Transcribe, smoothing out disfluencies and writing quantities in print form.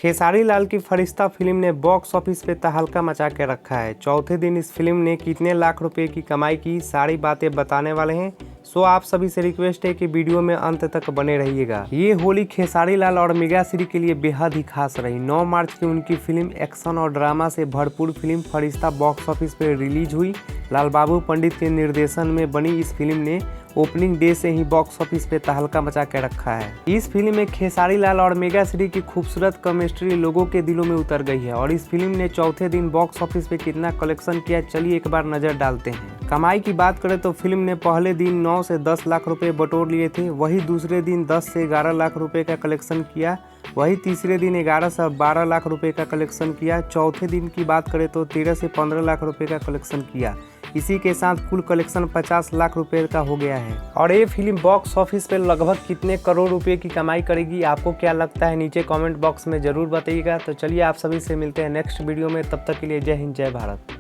खेसारी लाल की फरिश्ता फिल्म ने box office पे तहलका मचा के रखा है। चौथे दिन इस फिल्म ने कितने लाख रुपए की कमाई की, सारी बातें बताने वाले हैं। सो आप सभी से रिक्वेस्ट है कि वीडियो में अंत तक बने रहिएगा। ये होली खेसारी लाल और मेगा श्री के लिए बेहद ही खास रही। 9 मार्च की उनकी फिल्म एक्शन और ड्रामा से भरपूर फिल्म फरिश्ता बॉक्स ऑफिस पे रिलीज हुई। लाल बाबू पंडित के निर्देशन में बनी इस फिल्म ने ओपनिंग डे से ही बॉक्स ऑफिस पे तहलका मचा के रखा है। इस फिल्म में खेसारी लाल और मेगा श्री की खूबसूरत केमिस्ट्री लोगों के दिलों में उतर गई है। और इस फिल्म ने चौथे दिन बॉक्स ऑफिस पे कितना कलेक्शन किया, चलिए एक बार नजर डालते हैं। कमाई की बात करें तो फिल्म ने पहले दिन 9 से 10 लाख रुपए बटोर लिए थे। वही दूसरे दिन 10 से 11 लाख रुपए का कलेक्शन किया। वही तीसरे दिन 11 से 12 लाख रुपए का कलेक्शन किया। चौथे दिन की बात करें तो 13 से 15 लाख रुपए का कलेक्शन किया। इसी के साथ कुल कलेक्शन 50 लाख रुपए का हो गया है। और ये फिल्म बॉक्स ऑफिस पे लगभग कितने करोड़ रुपए की कमाई करेगी, आपको क्या लगता है नीचे कमेंट बॉक्स में जरूर बताइएगा। तो चलिए आप सभी से मिलते हैं नेक्स्ट वीडियो में, तब तक के लिए जय हिंद जय भारत।